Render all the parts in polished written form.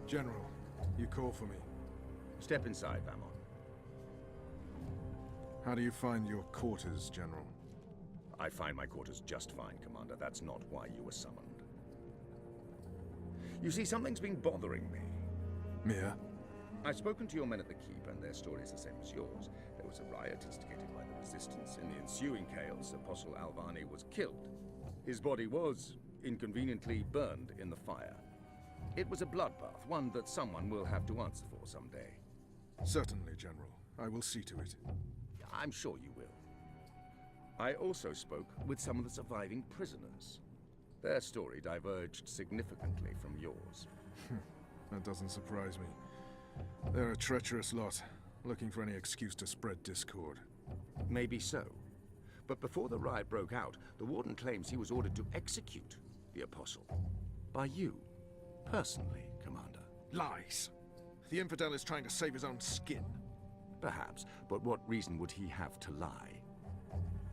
General, you call for me. Step inside, Vamon. How do you find your quarters, General? I find my quarters just fine, Commander. That's not why you were summoned. You see, something's been bothering me. Mia? I've spoken to your men at the Keep, and their story is the same as yours. There was a riot instigated by the Resistance. In the ensuing chaos, Apostle Alvani was killed. His body was inconveniently burned in the fire. It was a bloodbath, one that someone will have to answer for someday. Certainly, General. I will see to it. I'm sure you will. I also spoke with some of the surviving prisoners. Their story diverged significantly from yours. That doesn't surprise me. They're a treacherous lot, looking for any excuse to spread discord. Maybe so. But before the riot broke out, the Warden claims he was ordered to execute the Apostle. By you, personally, Commander. Lies! The infidel is trying to save his own skin. Perhaps, but what reason would he have to lie?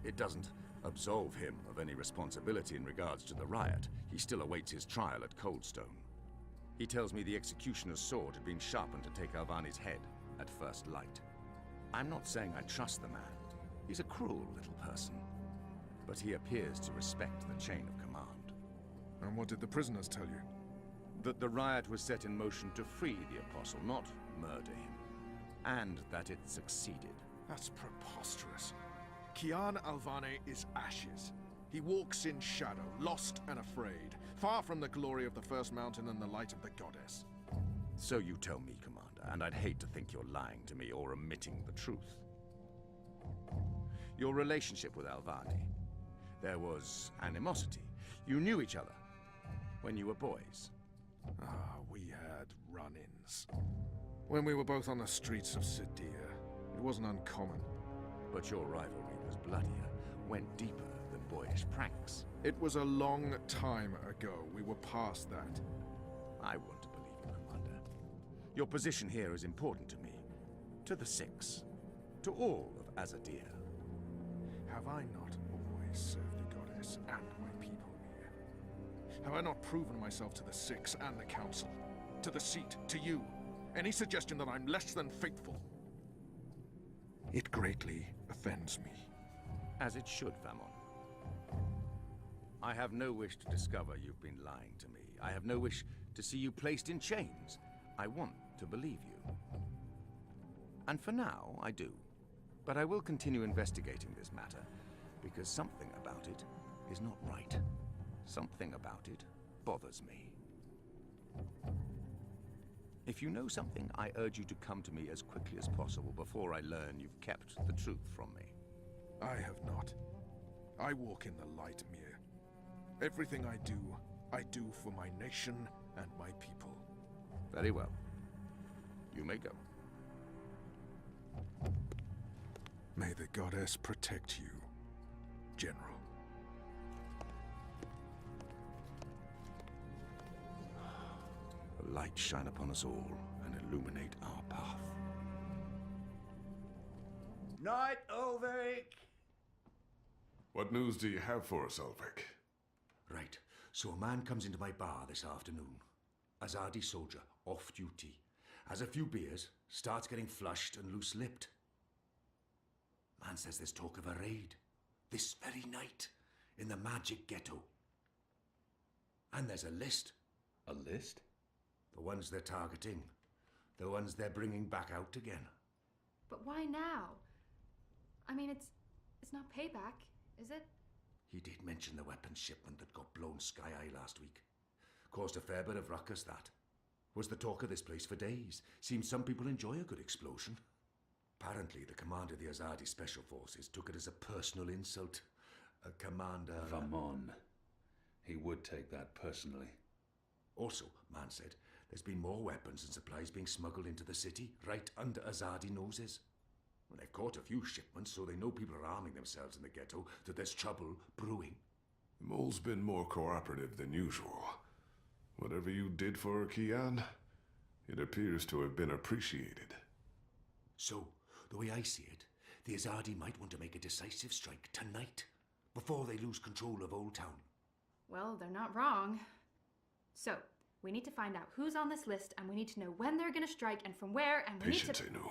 It doesn't absolve him of any responsibility in regards to the riot. He still awaits his trial at Coldstone. He tells me the executioner's sword had been sharpened to take Alvani's head at first light. I'm not saying I trust the man. He's a cruel little person. But he appears to respect the chain of command. And what did the prisoners tell you? That the riot was set in motion to free the Apostle, not murder him. And that it succeeded. That's preposterous. Kian Alvane is ashes. He walks in shadow, lost and afraid, far from the glory of the First Mountain and the light of the Goddess. So you tell me, Commander, and I'd hate to think you're lying to me or omitting the truth. Your relationship with Alvani. There was animosity. You knew each other when you were boys. Ah, we had run-ins. When we were both on the streets of Sidir, it wasn't uncommon. But your rivalry was bloodier, went deeper than boyish pranks. It was a long time ago. We were past that. I want to believe you, Commander. Your position here is important to me, to the Six, to all of Azadir. Have I not always served the Goddess and my people here? Have I not proven myself to the Six and the Council? To the Seat, to you? Any suggestion that I'm less than faithful? It greatly offends me. As it should, Vamon. I have no wish to discover you've been lying to me. I have no wish to see you placed in chains. I want to believe you. And for now, I do. But I will continue investigating this matter, because something about it is not right. Something about it bothers me. If you know something, I urge you to come to me as quickly as possible before I learn you've kept the truth from me. I have not. I walk in the light, Mir. Everything I do for my nation and my people. Very well. You may go. May the Goddess protect you, General. The light shine upon us all and illuminate our path. Night, Ulrich! What news do you have for us, Ulrich? Right, so a man comes into my bar this afternoon. Azadi soldier, off duty. Has a few beers, starts getting flushed and loose-lipped. Man says there's talk of a raid. This very night, in the Magic Ghetto. And there's a list. A list? The ones they're targeting. The ones they're bringing back out again. But why now? I mean, it's not payback, is it? He did mention the weapons shipment that got blown sky-high last week. Caused a fair bit of ruckus, that. Was the talk of this place for days. Seems some people enjoy a good explosion. Apparently, the commander of the Azadi Special Forces took it as a personal insult. A commander... Vamon. He would take that personally. Also, man said, there's been more weapons and supplies being smuggled into the city, right under Azadi noses. Well, they've caught a few shipments, so they know people are arming themselves in the ghetto, that there's trouble brewing. Mole's been more cooperative than usual. Whatever you did for Kian, it appears to have been appreciated. So, the way I see it, the Azadi might want to make a decisive strike tonight, before they lose control of Old Town. Well, they're not wrong. So, We need to find out who's on this list, and we need to know when they're gonna strike and from where, and we need Patience, to... Anu.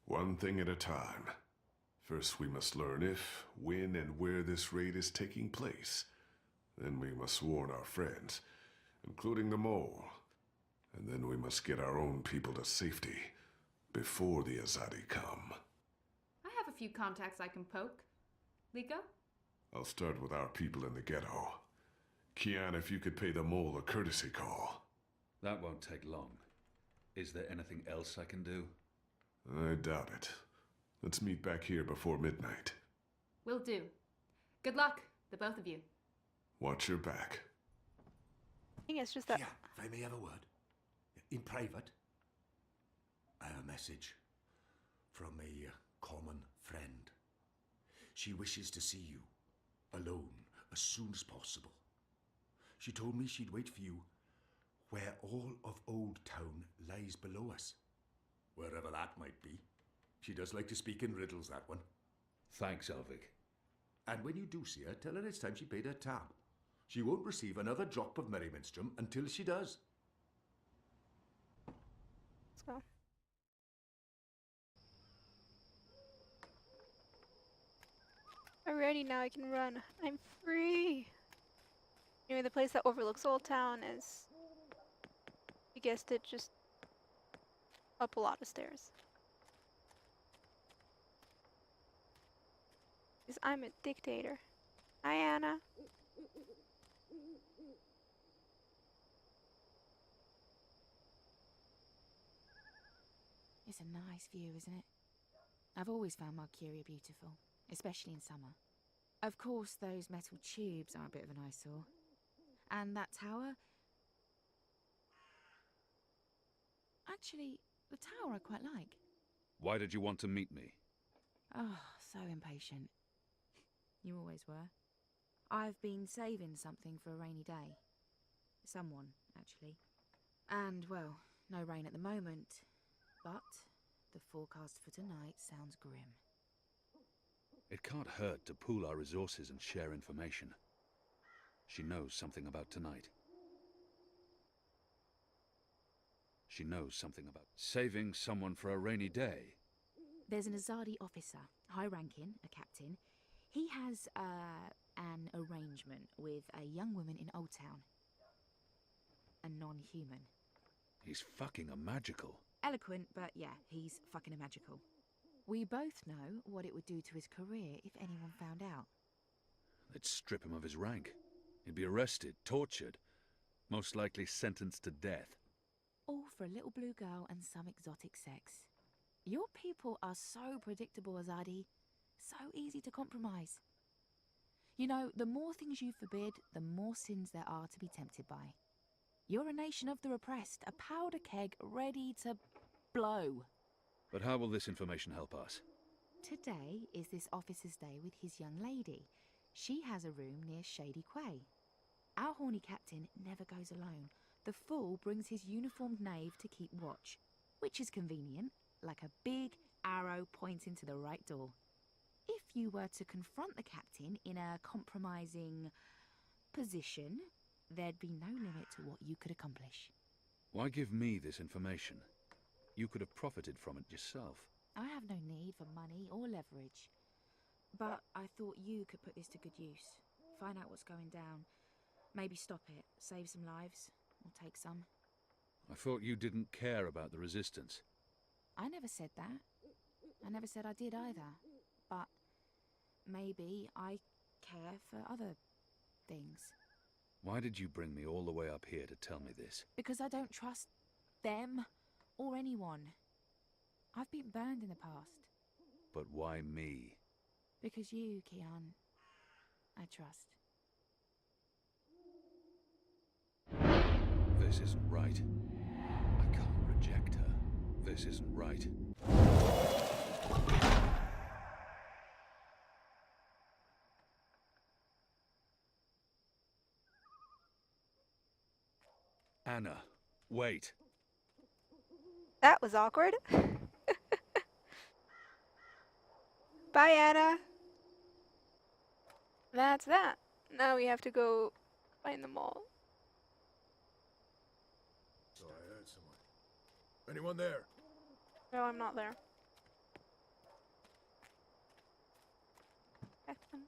One thing at a time. First, we must learn if, when, and where this raid is taking place. Then we must warn our friends, including the mole. And then we must get our own people to safety before the Azadi come. I have a few contacts I can poke. Liko? I'll start with our people in the ghetto. Kian, if you could pay the mole a courtesy call. That won't take long. Is there anything else I can do? I doubt it. Let's meet back here before midnight. Will do. Good luck, the both of you. Watch your back. I think it's just that. Yeah, if I may have a word. In private, I have a message from a common friend. She wishes to see you, alone, as soon as possible. She told me she'd wait for you where all of Old Town lies below us. Wherever that might be. She does like to speak in riddles, that one. Thanks, Elvig. And when you do see her, tell her it's time she paid her tab. She won't receive another drop of Merryminstrom until she does. Let's go. Alrighty, now I can run. I'm free. Anyway, the place that overlooks Old Town is, you guessed it, just up a lot of stairs. Because I'm a dictator. Hi, Anna. It's a nice view, isn't it? I've always found Marcuria beautiful, especially in summer. Of course, those metal tubes are a bit of an eyesore. And that tower... Actually, the tower I quite like. Why did you want to meet me? Oh, so impatient. You always were. I've been saving something for a rainy day. Someone, actually. And, well, no rain at the moment. But the forecast for tonight sounds grim. It can't hurt to pool our resources and share information. She knows something about tonight. She knows something about saving someone for a rainy day. There's an Azadi officer, high-ranking, a captain. He has, an arrangement with a young woman in Old Town. A non-human. He's fucking a magical. Eloquent, but yeah, he's fucking magical. We both know what it would do to his career if anyone found out. They'd strip him of his rank. He'd be arrested, tortured, most likely sentenced to death. All for a little blue girl and some exotic sex. Your people are so predictable, Azadi. So easy to compromise. You know, the more things you forbid, the more sins there are to be tempted by. You're a nation of the repressed, a powder keg ready to blow. But how will this information help us? Today is this officer's day with his young lady. She has a room near Shady Quay. Our horny captain never goes alone. The fool brings his uniformed knave to keep watch, which is convenient, like a big arrow pointing to the right door. If you were to confront the captain in a compromising position, there'd be no limit to what you could accomplish. Why give me this information? You could have profited from it yourself. I have no need for money or leverage. But I thought you could put this to good use. Find out what's going down. Maybe stop it, save some lives, or take some. I thought you didn't care about the resistance. I never said that. I never said I did either. But maybe I care for other things. Why did you bring me all the way up here to tell me this? Because I don't trust them or anyone. I've been burned in the past. But why me? Because you, Kian, I trust. This isn't right. I can't reject her. This isn't right. Anna, wait. That was awkward. Bye, Anna. That's that. Now we have to go find the mall. Anyone there? No, I'm not there. Captain.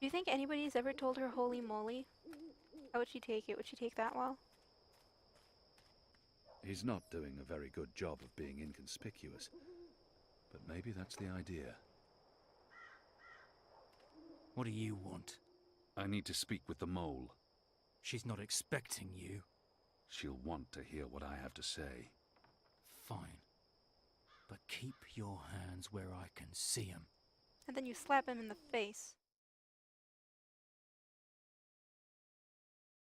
Do you think anybody's ever told her holy moly? How would she take it? Would she take that well? He's not doing a very good job of being inconspicuous, but maybe that's the idea. What do you want? I need to speak with the mole. She's not expecting you. She'll want to hear what I have to say. Fine. But keep your hands where I can see 'em. And then you slap him in the face.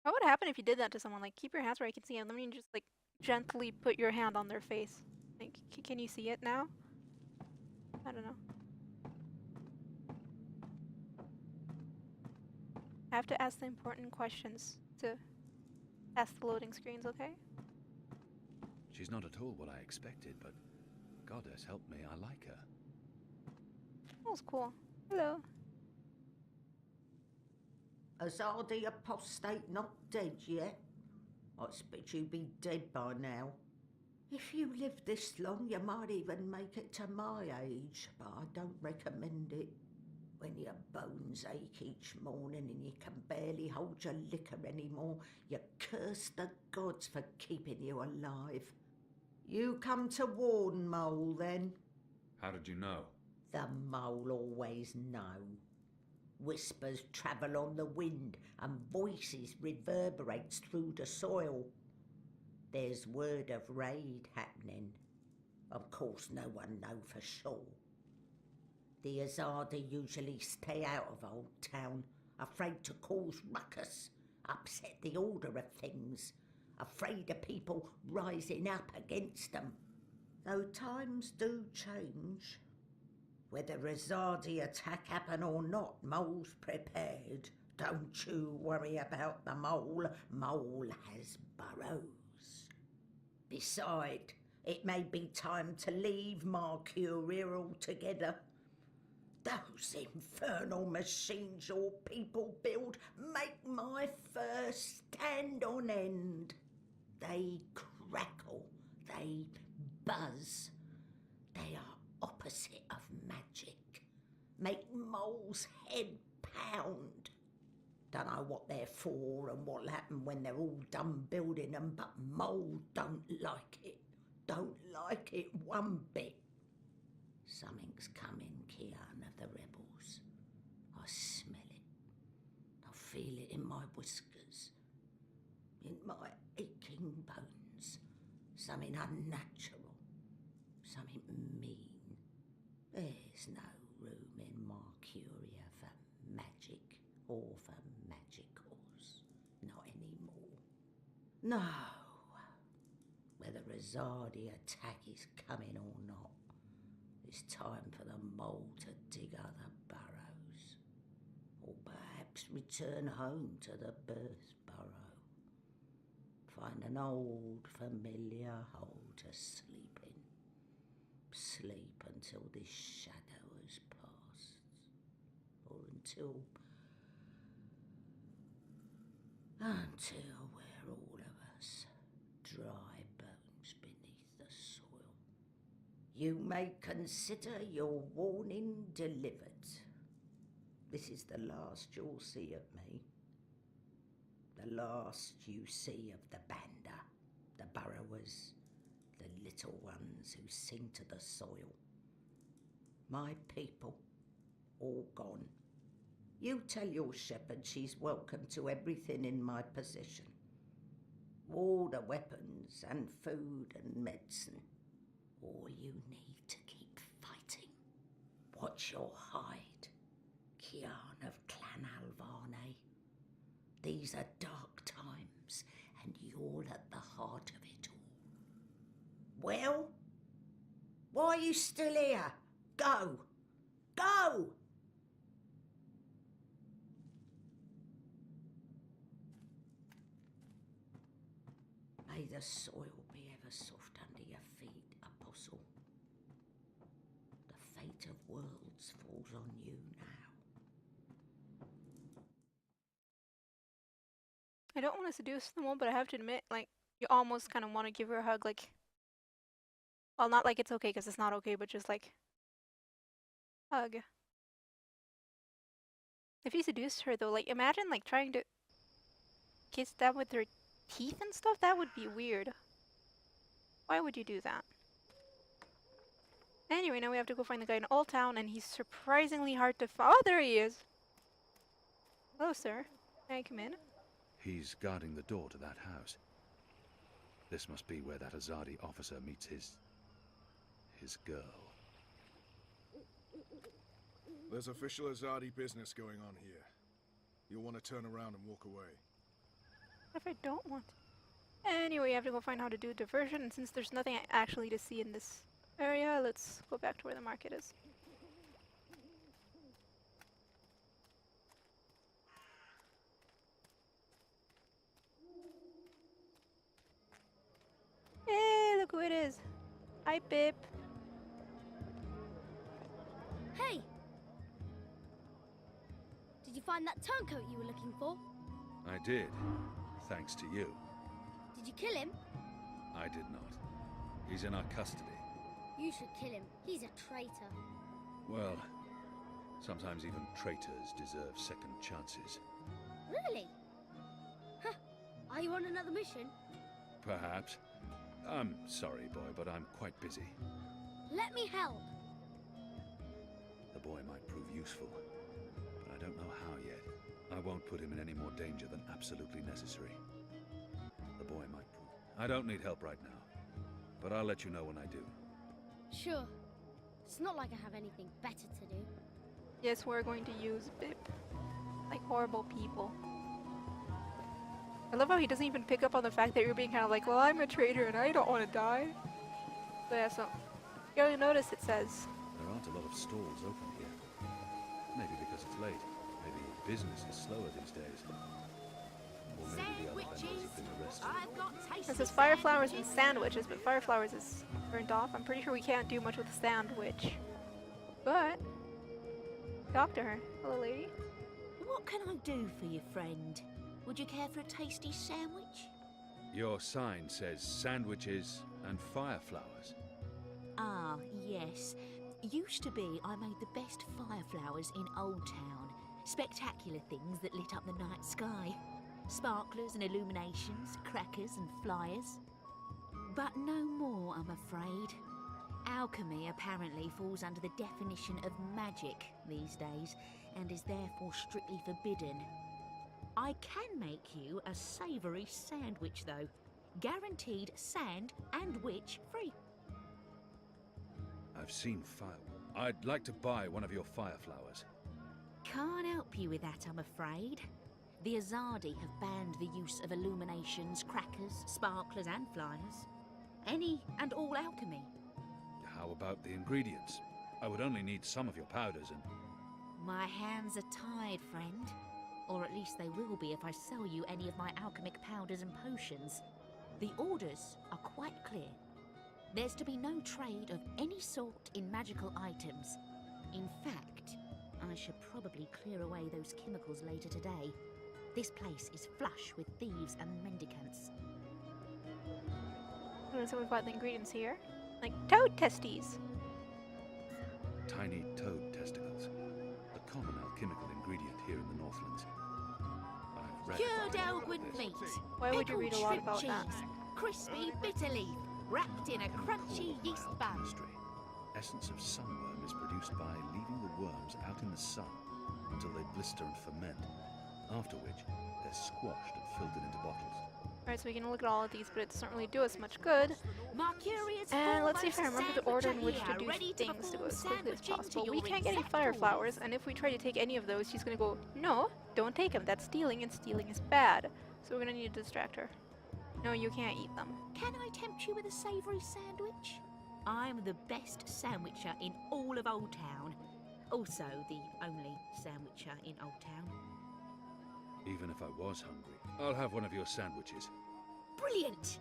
What would happen if you did that to someone? Like, keep your hands where I can see them. Let me just, like, gently put your hand on their face. Like, can you see it now? I don't know. I have to ask the important questions to pass the loading screens, okay? She's not at all what I expected, but goddess help me, I like her. That was cool. Hello. Azadi apostate not dead yet? I expect you'd be dead by now. If you live this long, you might even make it to my age, but I don't recommend it. When your bones ache each morning and you can barely hold your liquor anymore, you curse the gods for keeping you alive. You come to warn Mole, then? How did you know? The Mole always know. Whispers travel on the wind and voices reverberates through the soil. There's word of raid happening. Of course, no one know for sure. The Azadi usually stay out of Old Town, afraid to cause ruckus, upset the order of things, afraid of people rising up against them. Though times do change. Whether Azadi attack happen or not, Mole's prepared. Don't you worry about the Mole. Mole has burrows. Beside, it may be time to leave Mercuria altogether. Those infernal machines your people build make my fur stand on end. They crackle, they buzz. They are opposite of magic. Make Mole's head pound. Don't know what they're for and what'll happen when they're all done building them, but Mole don't like it. Don't like it one bit. Something's coming, Kian of the rebels. I smell it. I feel it in my whiskers. In my aching bones. Something unnatural. Something mean. There's no room in Mercuria for magic or for magicals. Not anymore. No. Whether Azadi attack is coming or not, it's time for the Mole to dig other burrows. Or perhaps return home to the birth burrow. Find an old familiar hole to sleep in. Sleep until this shadow has passed. Or until we're all of us dry bones beneath the soil. You may consider your warning delivered. This is the last you'll see of me. The last you see of the Banda, the burrowers, the little ones who sing to the soil. My people, all gone. You tell your shepherd she's welcome to everything in my possession. All the weapons and food and medicine. All you need to keep fighting. Watch your hide, Kian of Clan Alvane. These are dark times, and you're at the heart of it all. Well, why are you still here? Go! Go! May the soil be ever soft under your feet, Apostle. The fate of worlds falls on you now. I don't want to seduce the mole, but I have to admit, like, you almost kind of want to give her a hug, like, well, not like it's okay, because it's not okay, but just like, hug. If you seduced her, though, like, imagine, like, trying to kiss them with her teeth and stuff? That would be weird. Why would you do that? Anyway, now we have to go find the guy in Old Town, and he's surprisingly hard to find. Oh, there he is! Hello, sir. May I come in? He's guarding the door to that house. This must be where that Azadi officer meets his girl. There's official Azadi business going on here. You'll want to turn around and walk away. What if I don't want to? Anyway, you have to go find how to do diversion, and since there's nothing actually to see in this area, let's go back to where the market is. Hey, look who it is. Hi, Pip. Hey! Did you find that turncoat you were looking for? I did, thanks to you. Did you kill him? I did not. He's in our custody. You should kill him. He's a traitor. Well, sometimes even traitors deserve second chances. Really? Huh. Are you on another mission? Perhaps. I'm sorry, boy, but I'm quite busy. Let me help. The boy might prove useful, but I don't know how yet. I won't put him in any more danger than absolutely necessary. The boy might prove... I don't need help right now, but I'll let you know when I do. Sure. It's not like I have anything better to do. Yes, we're going to use Pip. Like horrible people. I love how he doesn't even pick up on the fact that you're being kind of like, well, I'm a traitor and I don't want to die. So yeah, so you'll notice it says... There aren't a lot of stalls open here. Maybe because it's late. Maybe business is slower these days. Or maybe the other vendors have been arrested. It says fire flowers and sandwiches, but fire flowers is burnt off. I'm pretty sure we can't do much with the sandwich. But... talk to her. Hello, lady. What can I do for you, friend? Would you care for a tasty sandwich? Your sign says sandwiches and fire flowers. Ah, yes. Used to be I made the best fire flowers in Old Town. Spectacular things that lit up the night sky. Sparklers and illuminations, crackers and flyers. But no more, I'm afraid. Alchemy apparently falls under the definition of magic these days, and is therefore strictly forbidden. I can make you a savoury sandwich, though. Guaranteed sand and witch free. I've seen fire. I'd like to buy one of your fire flowers. Can't help you with that, I'm afraid. The Azadi have banned the use of illuminations, crackers, sparklers and flyers. Any and all alchemy. How about the ingredients? I would only need some of your powders and... My hands are tied, friend. Or at least they will be if I sell you any of my alchemic powders and potions. The orders are quite clear. There's to be no trade of any sort in magical items. In fact, I should probably clear away those chemicals later today. This place is flush with thieves and mendicants. So we've got the ingredients here. Like toad testes. Tiny toad testicles. A common alchemical ingredient here in the Northlands. I've read Cured about Elgin this. meat. Why would you read a lot Pickled about shrimp that? cheese, crispy bitter leaf, wrapped in a crunchy yeast bun. Chemistry. Essence of sunworm is produced by leaving the worms out in the sun until they blister and ferment, after which they're squashed and filtered into bottles. Alright, so we can look at all of these, but it doesn't really do us much good. Mercurius And let's see if I foremost remember the order in which to sandwich do ready things to go as perform quickly as sandwich possible. into We your can't get any exact fire orders. flowers, and if we try to take any of those, she's gonna go, no, don't take them, that's stealing, and stealing is bad. So we're gonna need to distract her. No, you can't eat them. Can I tempt you with a savoury sandwich? I'm the best sandwicher in all of Old Town. Also the only sandwicher in Old Town. Even if I was hungry, I'll have one of your sandwiches. Brilliant!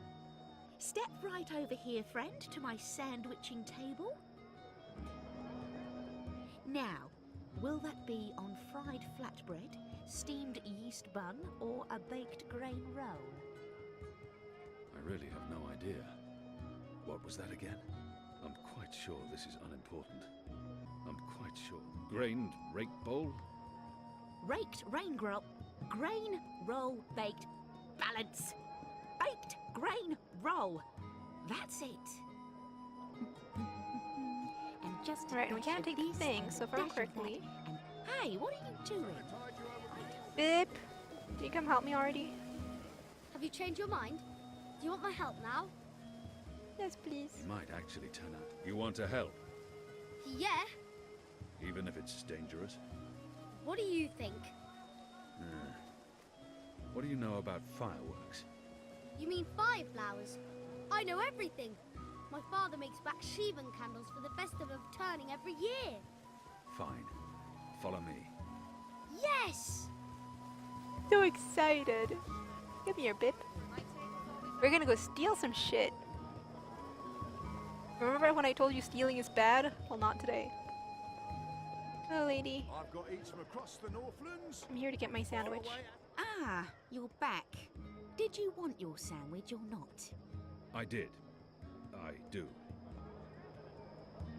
Step right over here, friend, to my sandwiching table. Now, will that be on fried flatbread, steamed yeast bun, or a baked grain roll? I really have no idea. What was that again? I'm quite sure this is unimportant. I'm quite sure. Grained rake bowl? Raked grain roll baked balance. Baked grain roll. That's it. And just Right, and we can't take this things, so if I remember dash of that, correctly. and hey, what are you doing? Bip! Can you come help me already? Have you changed your mind? Do you want my help now? Yes, please. He might actually turn out. You want to help, Yeah. even if it's dangerous? What do you think? What do you know about fireworks? You mean fire flowers? I know everything. My father makes Baksheevan candles for the festival of turning every year. Fine. Follow me. Yes! So excited. Come here, Bip. We're gonna go steal some shit. Remember when I told you stealing is bad? Well, not today. Hello, lady. I've got eats from across the Northlands. I'm here to get my sandwich. Ah, you're back. Did you want your sandwich or not? I did. I do.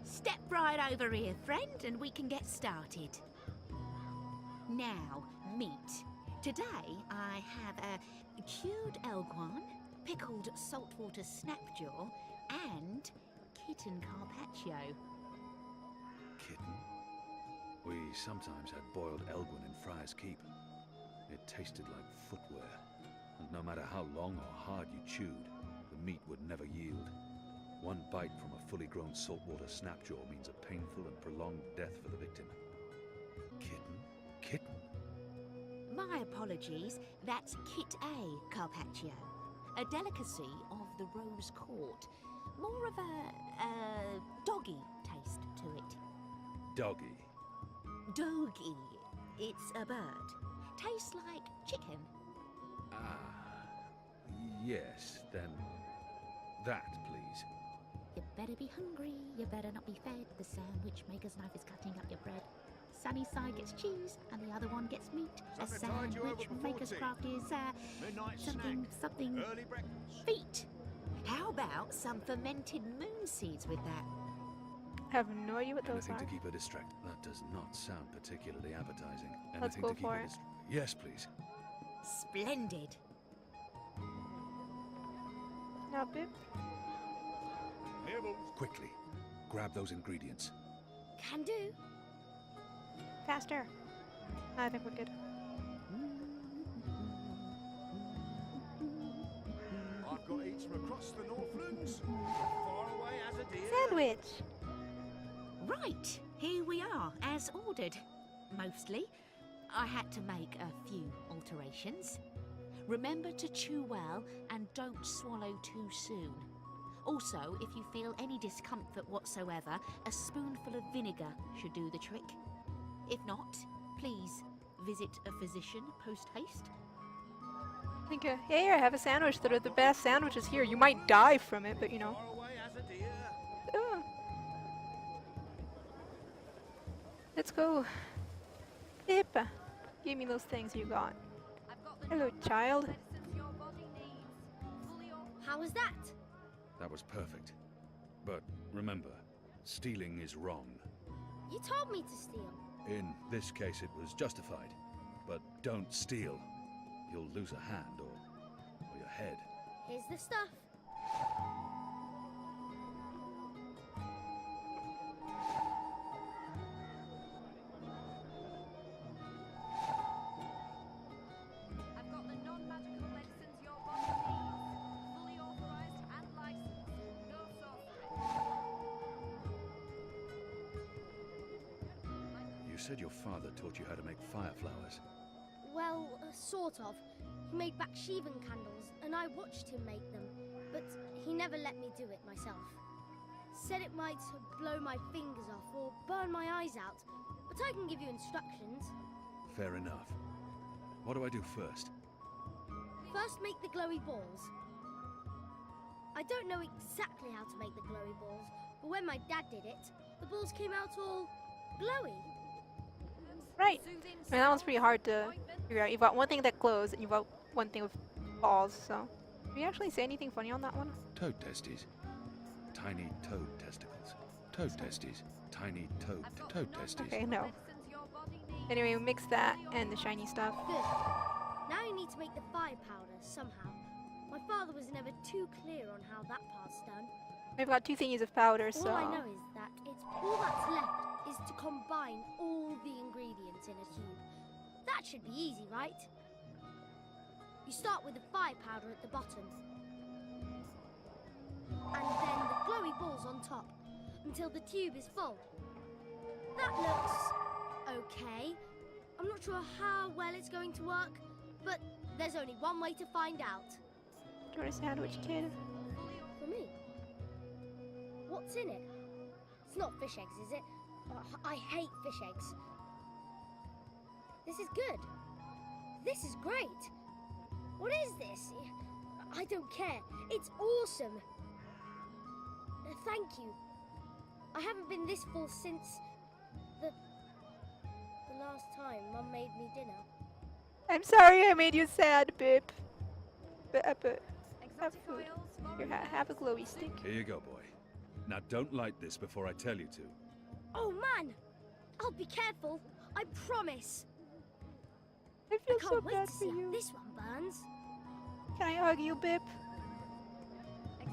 Step right over here, friend, and we can get started. Now, meat. Today, I have a cured elguan, pickled saltwater snapjaw, and kitten carpaccio. Kitten? We sometimes had boiled elguin in Friar's Keep. It tasted like footwear, and no matter how long or hard you chewed, the meat would never yield. One bite from a fully grown saltwater snapjaw means a painful and prolonged death for the victim. Kitten? Kitten? My apologies, that's Kit A carpaccio, a delicacy of the Rose Court. More of a doggy taste to it. Doggy. Doggy. It's a bird. Tastes like chicken. Ah. Yes, then that, please. You better be hungry, you better not be fed. The sandwich maker's knife is cutting up your bread. Sunny side gets cheese, and the other one gets meat. A sandwich maker's craft is something Early breakfast. feet. How about some fermented moon seeds with that? I have no idea what those Anything are. to keep her distracted. That does not sound particularly appetizing. Let's Anything go to keep for her it. Yes, please. Splendid. Now, Bip. Quickly, grab those ingredients. Can do. Faster. I think we're good. I've got eats from across the Northlands. Far away as a deer. Sandwich! Right, here we are, as ordered. Mostly. I had to make a few alterations. Remember to chew well and don't swallow too soon. Also, if you feel any discomfort whatsoever, a spoonful of vinegar should do the trick. If not, please visit a physician post-haste. I think, hey, I have a sandwich that are the best sandwiches here. You might die from it, but you know. Far away as a deer. Ugh. Let's go. Bip! Give me those things you got. Hello, child. How was that? That was perfect. But remember, stealing is wrong. You told me to steal. In this case, it was justified. But don't steal. You'll lose a hand or your head. Here's the stuff. I've got the non-magical medicines your body needs. Fully authorized and licensed. No sorcery. You said your father taught you how to make fireflowers. Well, sort of. He made Baksheevan candles, and I watched him make them, but he never let me do it myself. Said it might blow my fingers off or burn my eyes out, but I can give you instructions. Fair enough. What do I do first? First, make the glowy balls. I don't know exactly how to make the glowy balls, but when my dad did it, the balls came out all glowy. Right. I mean, that one's pretty hard to figure out. You've got one thing that glows, and you've got one thing with balls. So, did you actually say anything funny on that one? Toad testes. Tiny toad testicles. Toad testes. Tiny toad testes. Okay, no. Anyway, we mix that and the shiny stuff. Good. Now you need to make the fire powder somehow. My father was never too clear on how that part's done. We've got 2 thingies of powder, so... All I know is that all that's left is to combine all the ingredients in a tube. That should be easy, right? You start with the fire powder at the bottom. And then the glowy balls on top, until the tube is full. That looks okay. I'm not sure how well it's going to work, but there's only one way to find out. Do you want a sandwich, kid? For me? What's in it? It's not fish eggs, is it? I hate fish eggs. This is good. This is great. What is this? I don't care. It's awesome. Thank you. I haven't been this full since the last time Mum made me dinner. I'm sorry I made you sad, Bip. But have food. Here, have a glowy stick. Here you go, boy. Now don't light this before I tell you to. Oh man! I'll be careful. I promise. I feel can't so wait bad to for see how you. this one burns. Can I hug you, Bip?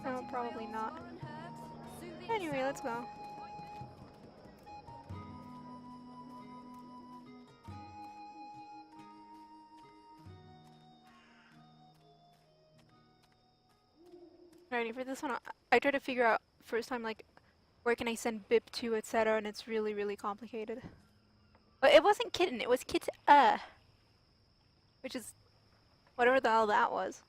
No, probably not. Anyway, let's go. Alrighty, for this one, I tried to figure out first time, like, where can I send Bip to, etc., and it's really, really complicated. But it wasn't kitten, it was which is whatever the hell that was.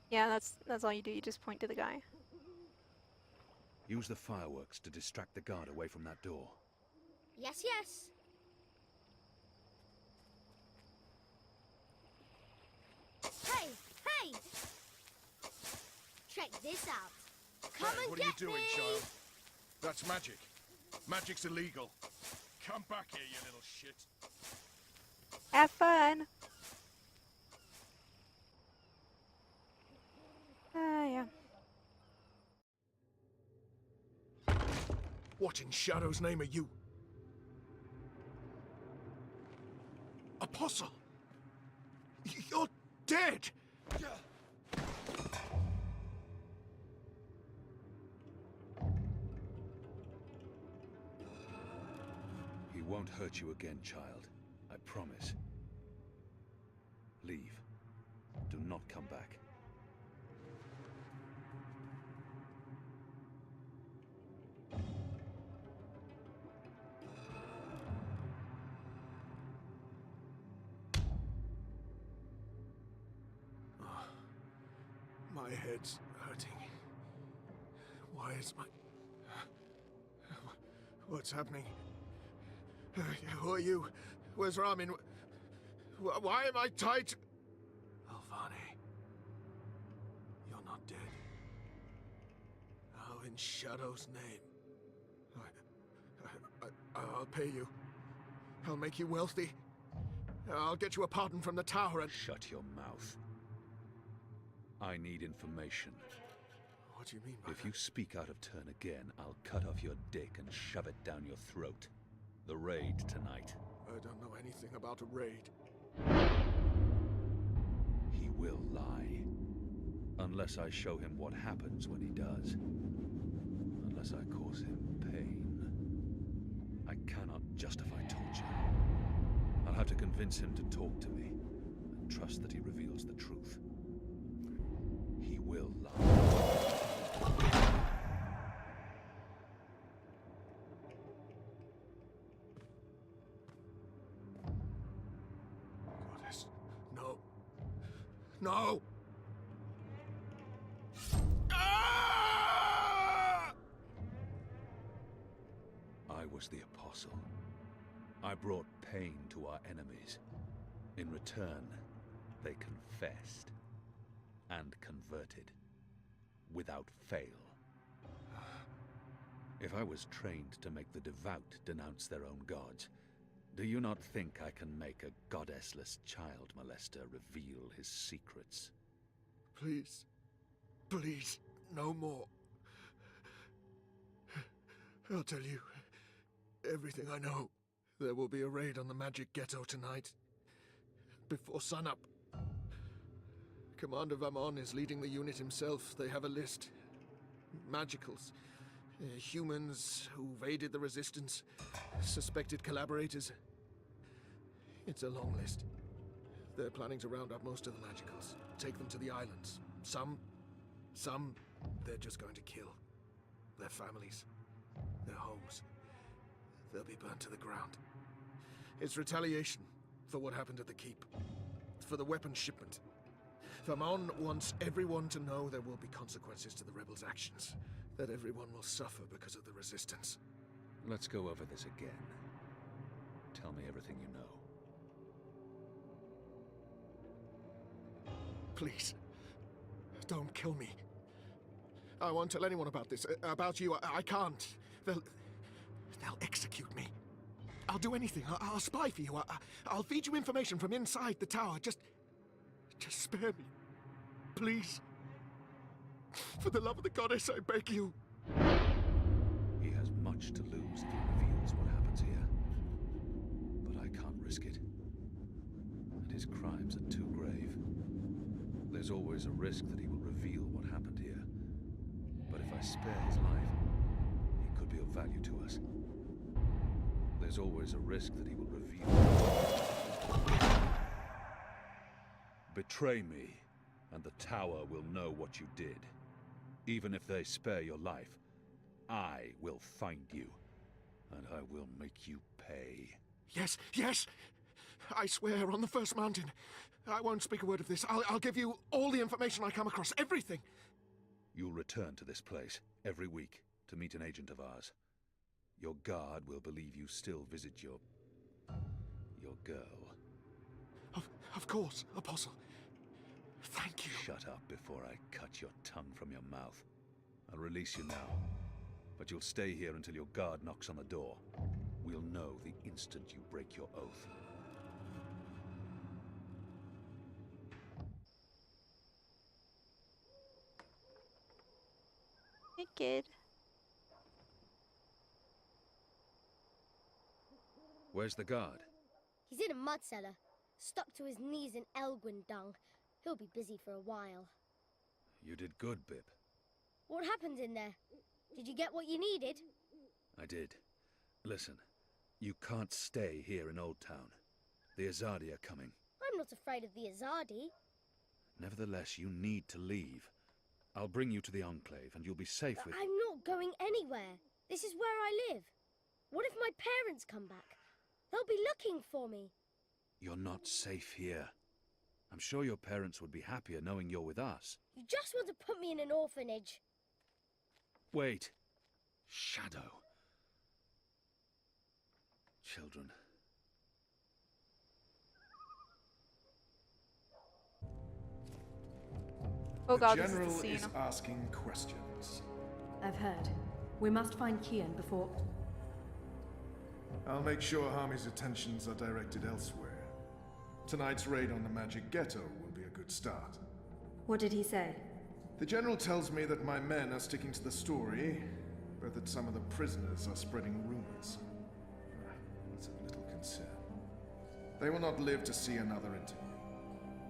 Yeah, that's all you do, you just point to the guy. Use the fireworks to distract the guard away from that door. Yes, yes. Hey, hey! Check this out. Come Hey, and what get are you doing, me! child? That's magic. Magic's illegal. Come back here, you little shit. Have fun! Yeah. What in Shadow's name are you? Apostle! You're dead! He won't hurt you again, child. I promise. Leave. Do not come back. My head's hurting. Why is my... What's happening? Who are you? Where's Ramin? Why am I tied to... Alvani. You're not dead. How in Shadow's name? I'll pay you. I'll make you wealthy. I'll get you a pardon from the tower and... Shut your mouth. I need information. What do you mean by If that? you speak out of turn again, I'll cut off your dick and shove it down your throat. The raid tonight. I don't know anything about a raid. He will lie. Unless I show him what happens when he does. Unless I cause him pain. I cannot justify torture. I'll have to convince him to talk to me. And trust that he reveals the truth. He will lie. Goddess. No. No! Ah! I was the apostle. I brought pain to our enemies. In return, they confessed and converted without fail. If I was trained to make the devout denounce their own gods, do you not think I can make a goddessless child molester reveal his secrets? Please. Please, no more. I'll tell you everything I know. There will be a raid on the magic ghetto tonight. Before sunup. Commander Vamon is leading the unit himself. They have a list. Magicals. Humans who've aided the resistance. Suspected collaborators. It's a long list. They're planning to round up most of the magicals. Take them to the islands. Some, they're just going to kill. Their families. Their homes. They'll be burnt to the ground. It's retaliation for what happened at the Keep. For the weapons shipment. Vamon wants everyone to know there will be consequences to the rebels' actions. That everyone will suffer because of the resistance. Let's go over this again. Tell me everything you know. Please. Don't kill me. I won't tell anyone about this. About you, I can't. They'll execute me. I'll do anything. I'll spy for you. I'll feed you information from inside the tower. Just spare me. Please. For the love of the goddess, I beg you. He has much to lose if he reveals what happens here. But I can't risk it. And his crimes are too grave. There's always a risk that he will reveal what happened here. But if I spare his life, he could be of value to us. There's always a risk that he will reveal... Betray me, and the tower will know what you did. Even if they spare your life, I will find you, and I will make you pay. Yes, yes! I swear on the first mountain. I won't speak a word of this. I'll give you all the information I come across, everything! You'll return to this place every week to meet an agent of ours. Your guard will believe you still visit your girl. Of course, Apostle. Thank you. Shut up before I cut your tongue from your mouth. I'll release you now, but you'll stay here until your guard knocks on the door. We'll know the instant you break your oath. Hey, kid. Where's the guard? He's in a mud cellar, stuck to his knees in Elgwyn dung. He'll be busy for a while. You did good, Bib. What happened in there? Did you get what you needed? I did. Listen, you can't stay here in Old Town. The Azadi are coming. I'm not afraid of the Azadi. Nevertheless, you need to leave. I'll bring you to the Enclave, and you'll be safe with... I'm not going anywhere. This is where I live. What if my parents come back? They'll be looking for me. You're not safe here. I'm sure your parents would be happier knowing you're with us. You just want to put me in an orphanage. Wait. Shadow. Children. Oh god, the this General is the scene. is asking questions. I've heard. We must find Kian before... I'll make sure Harmy's attentions are directed elsewhere. Tonight's raid on the Magic Ghetto will be a good start. What did he say? The General tells me that my men are sticking to the story, but that some of the prisoners are spreading rumors. That's of little concern. They will not live to see another interview.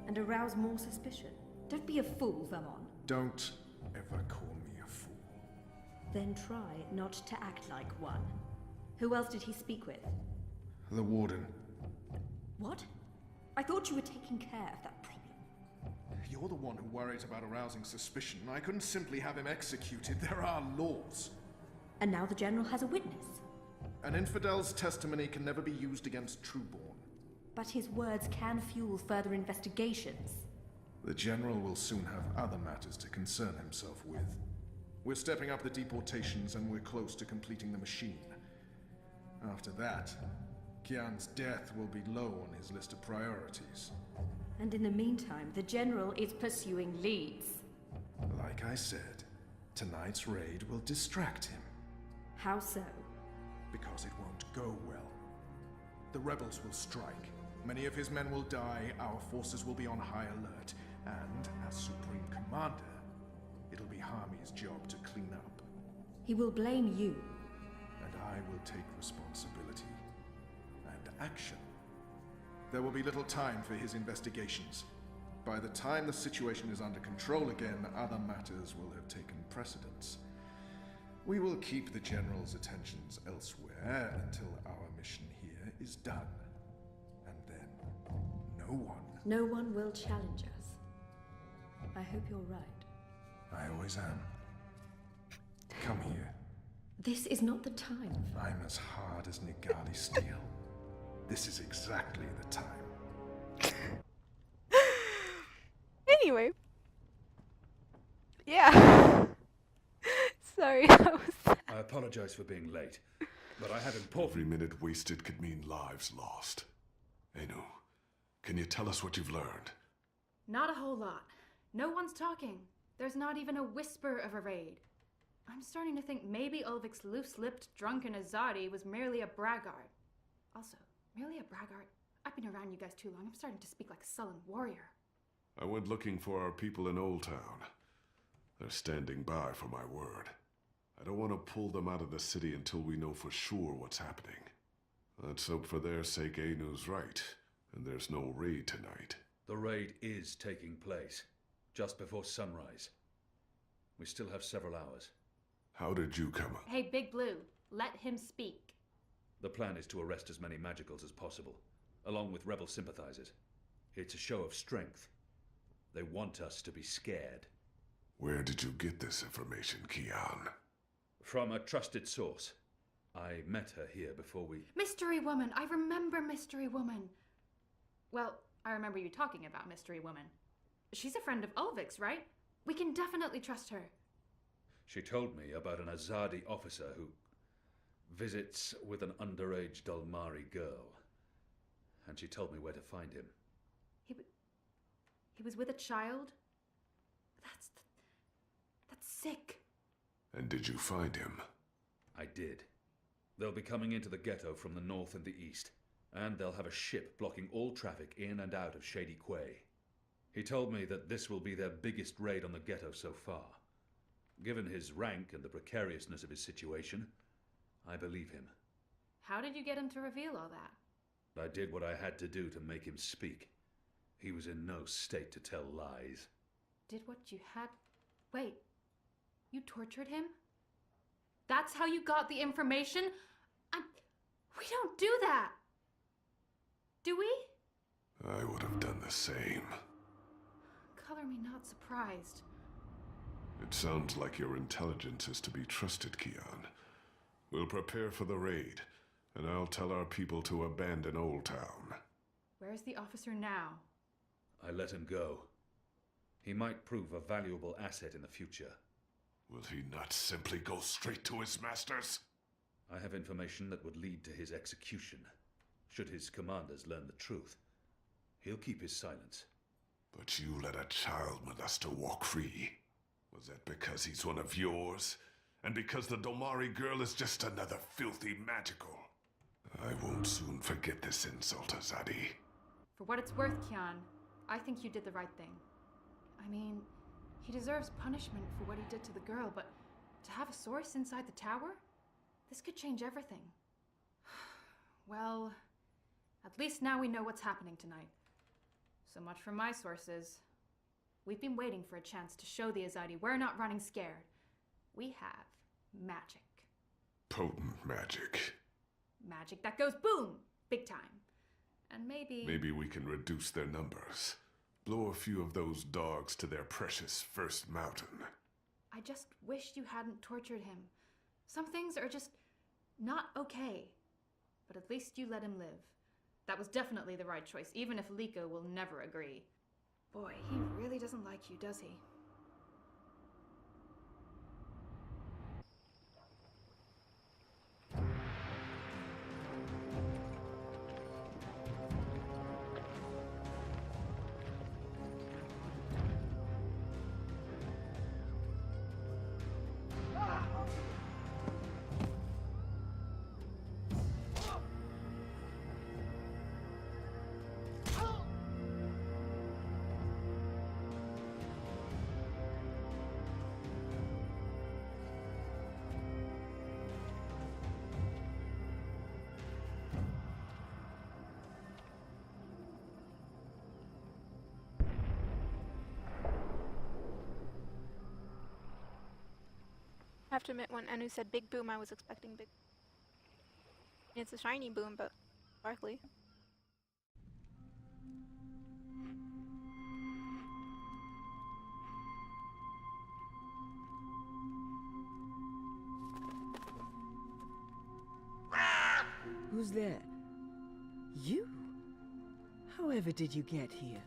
And arouse more suspicion. Don't be a fool, Vermon. Don't ever call me a fool. Then try not to act like one. Who else did he speak with? The Warden. What? I thought you were taking care of that problem. You're the one who worries about arousing suspicion. I couldn't simply have him executed. There are laws. And now the General has a witness. An infidel's testimony can never be used against Trueborn. But his words can fuel further investigations. The General will soon have other matters to concern himself with. We're stepping up the deportations and we're close to completing the machine. After that, Kian's death will be low on his list of priorities. And in the meantime, the General is pursuing leads. Like I said, tonight's raid will distract him. How so? Because it won't go well. The rebels will strike. Many of his men will die, our forces will be on high alert, and as Supreme Commander, it'll be Harmy's job to clean up. He will blame you. And I will take responsibility and action. There will be little time for his investigations. By the time the situation is under control again, other matters will have taken precedence. We will keep the General's attentions elsewhere until our mission here is done. And then, no one will challenge us. I hope you're right. I always am. Come here. This is not the time. I'm as hard as Nigali steel. This is exactly the time. Anyway. Yeah. Sorry, that was... I apologize for being late, but I have important... Every minute wasted could mean lives lost. Anu, can you tell us what you've learned? Not a whole lot. No one's talking. There's not even a whisper of a raid. I'm starting to think maybe Ulvik's loose-lipped, drunken Azadi was merely a braggart. Also, merely a braggart? I've been around you guys too long. I'm starting to speak like a sullen warrior. I went looking for our people in Old Town. They're standing by for my word. I don't want to pull them out of the city until we know for sure what's happening. Let's hope for their sake Anu's right, and there's no raid tonight. The raid is taking place, just before sunrise. We still have several hours. How did you come up? Hey, Big Blue, let him speak. The plan is to arrest as many magicals as possible, along with rebel sympathizers. It's a show of strength. They want us to be scared. Where did you get this information, Kian? From a trusted source. I met her here before we... Mystery Woman! I remember Mystery Woman! Well, I remember you talking about Mystery Woman. She's a friend of Ulvik's, right? We can definitely trust her. She told me about an Azadi officer who visits with an underage Dalmari girl. And she told me where to find him. He was with a child? That's sick. And did you find him? I did. They'll be coming into the ghetto from the north and the east, and they'll have a ship blocking all traffic in and out of Shady Quay. He told me that this will be their biggest raid on the ghetto so far. Given his rank and the precariousness of his situation, I believe him. How did you get him to reveal all that? I did what I had to do to make him speak. He was in no state to tell lies. Did what you had... Wait, you tortured him? That's how you got the information? We don't do that! Do we? I would have done the same. Color me not surprised. It sounds like your intelligence is to be trusted, Kian. We'll prepare for the raid, and I'll tell our people to abandon Old Town. Where's the officer now? I let him go. He might prove a valuable asset in the future. Will he not simply go straight to his masters? I have information that would lead to his execution. Should his commanders learn the truth, he'll keep his silence. But you let a child molester walk free. Was that because he's one of yours? And because the Domari girl is just another filthy magical? I won't soon forget this insult, Azadi. For what it's worth, Kian, I think you did the right thing. I mean, he deserves punishment for what he did to the girl, but to have a source inside the tower? This could change everything. Well, at least now we know what's happening tonight. So much for my sources. We've been waiting for a chance to show the Azadi we're not running scared. We have magic. Potent magic. Magic that goes boom! Big time. And maybe... Maybe we can reduce their numbers. Blow a few of those dogs to their precious first mountain. I just wish you hadn't tortured him. Some things are just not okay. But at least you let him live. That was definitely the right choice, even if Liko will never agree. Boy, he really doesn't like you, does he? have to admit, when Anu said big boom, I was expecting big. It's a shiny boom, but sparkly. Who's there? You? However did you get here?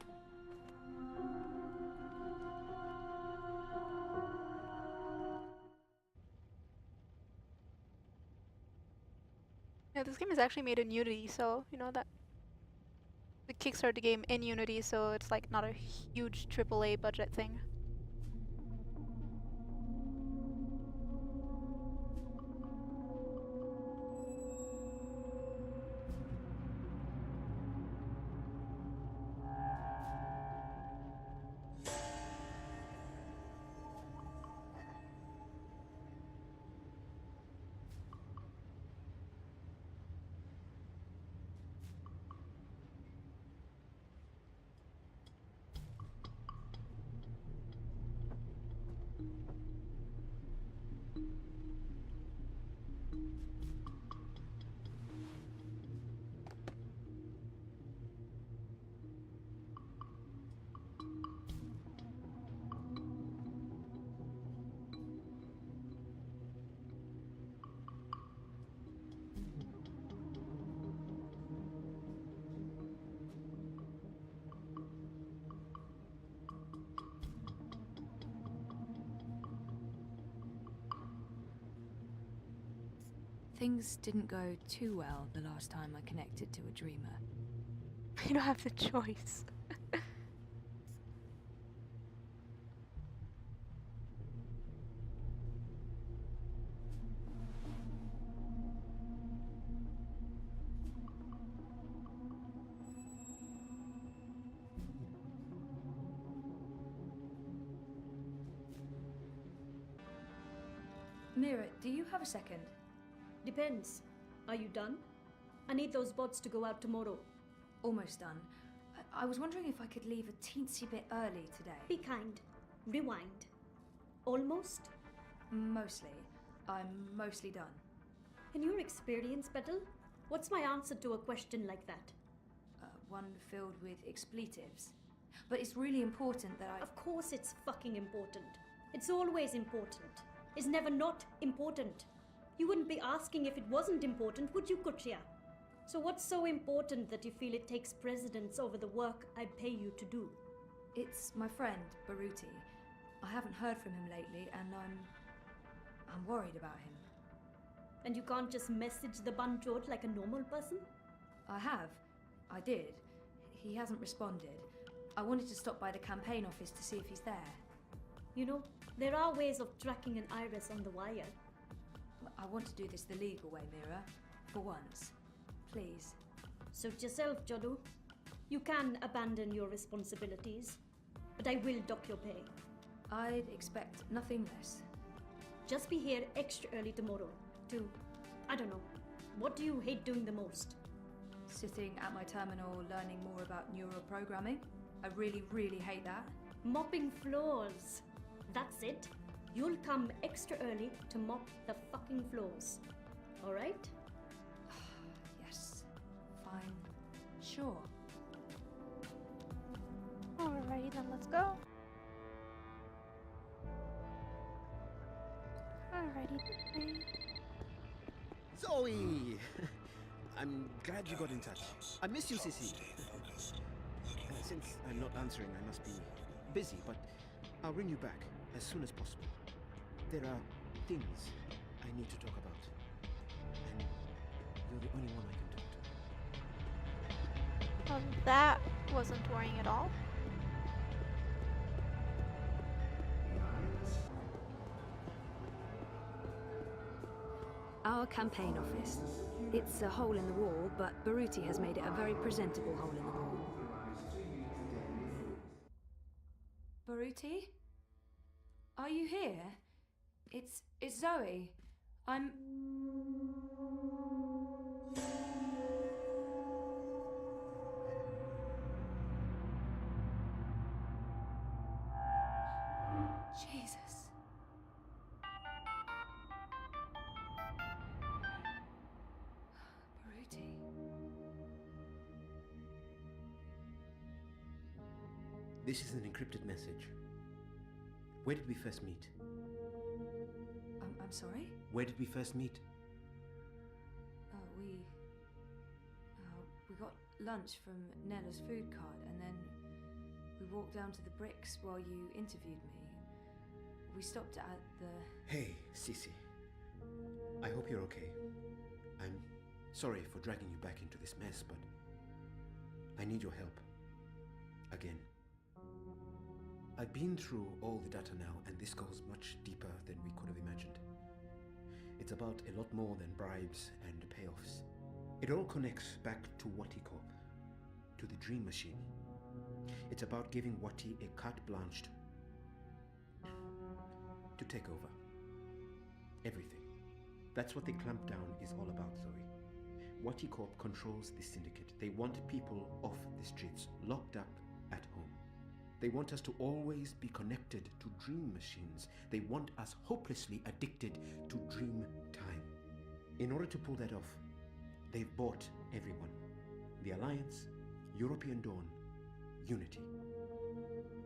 Yeah, this game is actually made in Unity, so you know that the Kickstarter game in Unity, so it's like not a huge AAA budget thing. Things didn't go too well the last time I connected to a dreamer. You don't have the choice. Mira, do you have a second? Depends. Are you done? I need those bots to go out tomorrow. Almost done. I was wondering if I could leave a teensy bit early today. Be kind. Rewind. Almost? Mostly. I'm mostly done. In your experience, Petal, what's my answer to a question like that? One filled with expletives. But it's really important that I... Of course it's fucking important. It's always important. It's never not important. You wouldn't be asking if it wasn't important, would you, Kuchia? So what's so important that you feel it takes precedence over the work I pay you to do? It's my friend, Baruti. I haven't heard from him lately, and I'm worried about him. And you can't just message the Banchot like a normal person? I have. I did. He hasn't responded. I wanted to stop by the campaign office to see if he's there. You know, there are ways of tracking an iris on the wire. I want to do this the legal way, Mira. For once. Please. Suit yourself, Jodu. You can abandon your responsibilities, but I will dock your pay. I'd expect nothing less. Just be here extra early tomorrow to, I don't know, what do you hate doing the most? Sitting at my terminal learning more about neuroprogramming. I really, really hate that. Mopping floors. That's it. You'll come extra early to mop the fucking floors. Alright? Yes. Fine. Sure. Alrighty then, let's go. Alrighty then. Zoe! I'm glad you got in touch. I miss you, Sissy. Since I'm not answering, I must be busy, but I'll ring you back as soon as possible. There are things I need to talk about, and you're the only one I can talk to. That wasn't worrying at all. Our campaign office. It's a hole in the wall, but Baruti has made it a very presentable hole in the wall. Baruti? Are you here? It's Zoe. I'm... Jesus. This is an encrypted message. Where did we first meet? I'm sorry? Where did we first meet? We got lunch from Nella's food cart, and then we walked down to the bricks while you interviewed me. We stopped at the... Hey, Sissy. I hope you're okay. I'm sorry for dragging you back into this mess, but I need your help. Again. I've been through all the data now, and this goes much deeper than we could have imagined. It's about a lot more than bribes and payoffs. It all connects back to Wati Corp, to the Dream Machine. It's about giving Wati a carte blanche to take over. Everything. That's what the clampdown is all about, Zoe. Wati Corp controls the syndicate. They want people off the streets, locked up at home. They want us to always be connected to dream machines. They want us hopelessly addicted to dream time. In order to pull that off, they've bought everyone. The Alliance, European Dawn, Unity,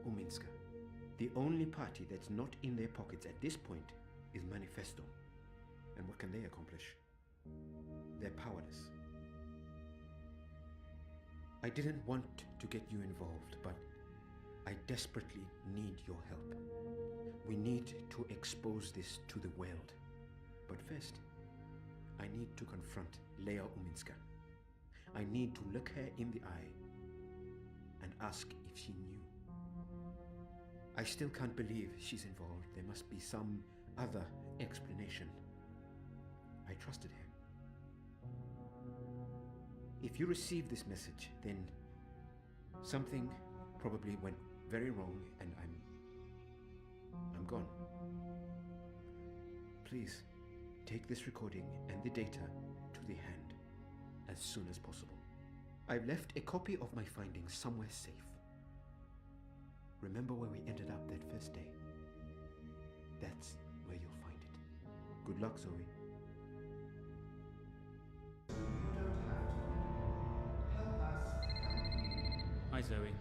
Uminska. The only party that's not in their pockets at this point is Manifesto. And what can they accomplish? They're powerless. I didn't want to get you involved, but I desperately need your help. We need to expose this to the world. But first, I need to confront Leia Uminska. I need to look her in the eye and ask if she knew. I still can't believe she's involved. There must be some other explanation. I trusted her. If you receive this message, then something probably went very wrong and I'm gone. Please, take this recording and the data to the hand as soon as possible. I've left a copy of my findings somewhere safe. Remember where we ended up that first day? That's where you'll find it. Good luck, Zoe. Hi Zoe.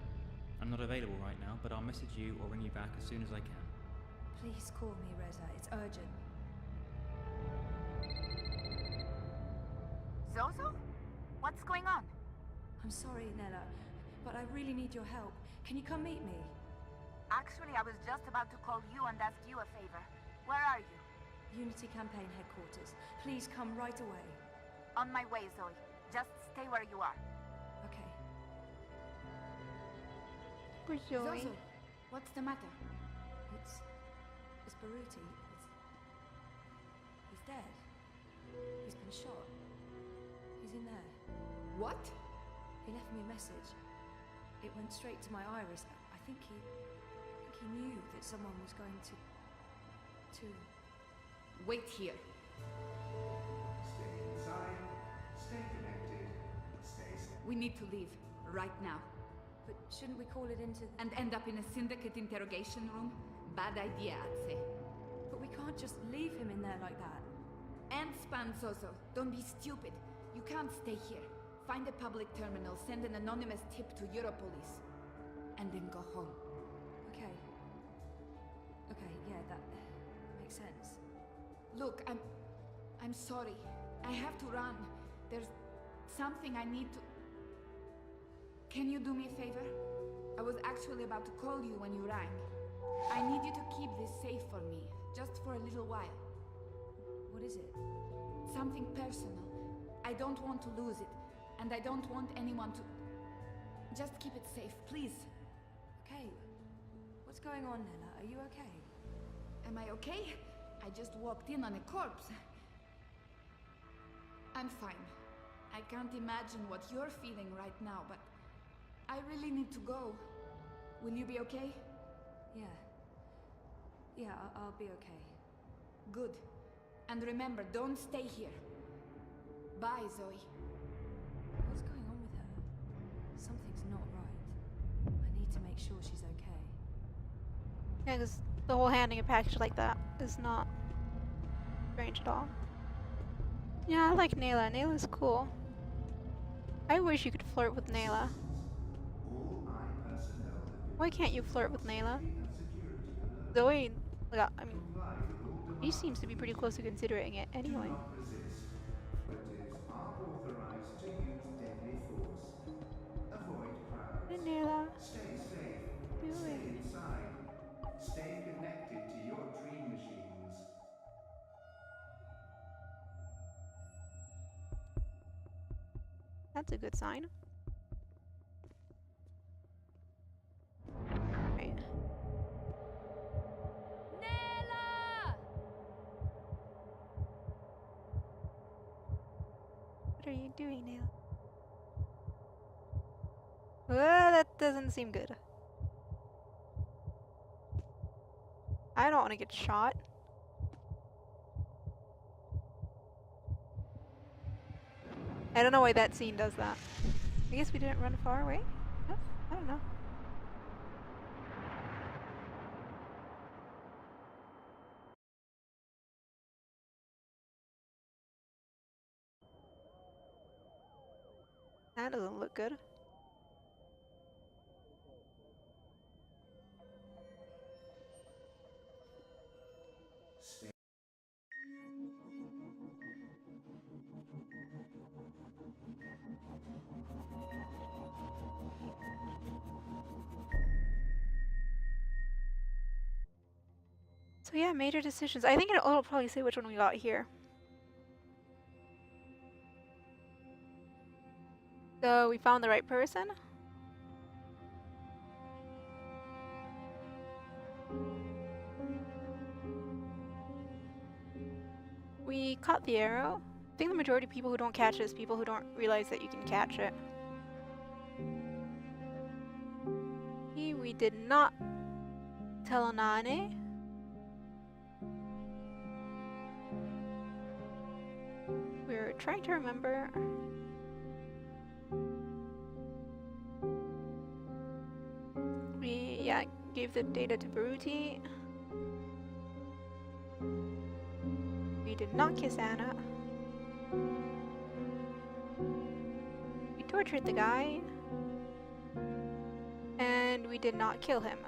I'm not available right now, but I'll message you or ring you back as soon as I can. Please call me, Reza. It's urgent. Zozo? What's going on? I'm sorry, Nella, but I really need your help. Can you come meet me? Actually, I was just about to call you and ask you a favor. Where are you? Unity Campaign Headquarters. Please come right away. On my way, Zoe. Just stay where you are. Okay. Poor Zoe. Zozo, what's the matter? It's Baruti. He's dead. He's been shot. He's in there. What? He left me a message. It went straight to my iris. I think he knew that someone was going to... Wait here. Stay inside, stay connected, stay safe. We need to leave, right now. But shouldn't we call it into... And end up in a syndicate interrogation room? Bad idea, I'd say. But we can't just leave him in there like that. And span, Zozo. Don't be stupid. You can't stay here. Find a public terminal, send an anonymous tip to Europolice. And then go home. Okay. Okay, yeah, that makes sense. Look, I'm sorry. I have to run. There's something I need to... Can you do me a favor? I was actually about to call you when you rang. I need you to keep this safe for me, just for a little while. What is it? Something personal. I don't want to lose it, and I don't want anyone to... Just keep it safe, please. Okay. What's going on, Nella? Are you okay? Am I okay? I just walked in on a corpse. I'm fine. I can't imagine what you're feeling right now, but I really need to go. Will you be okay? Yeah. Yeah, I'll be okay. Good. And remember, don't stay here. Bye, Zoe. What's going on with her? Something's not right. I need to make sure she's okay. Yeah, because the whole handing a package like that is not strange at all. Yeah, I like Nayla. Nayla's cool. I wish you could flirt with Nayla. Why can't you flirt with Nayla? Zoe, like, I mean, he seems to be pretty close to considering it anyway. Do not resist. Operatives are authorized to use deadly force. Avoid crowds. Hey, Nayla. Stay safe. What are you Stay doing? inside. Stay connected to your dream machines. That's a good sign. Right. What are you doing now? Well, that doesn't seem good. I don't want to get shot. I don't know why that scene does that. I guess we didn't run far away? No? I don't know. That doesn't look good. So yeah, major decisions. I think it'll probably say which one we got here. So we found the right person. We caught the arrow. I think the majority of people who don't catch it is people who don't realize that you can catch it. We did not tell Anane. We're trying to remember. We, yeah, gave the data to Baruti. We did not kiss Anna. We tortured the guy. And we did not kill him.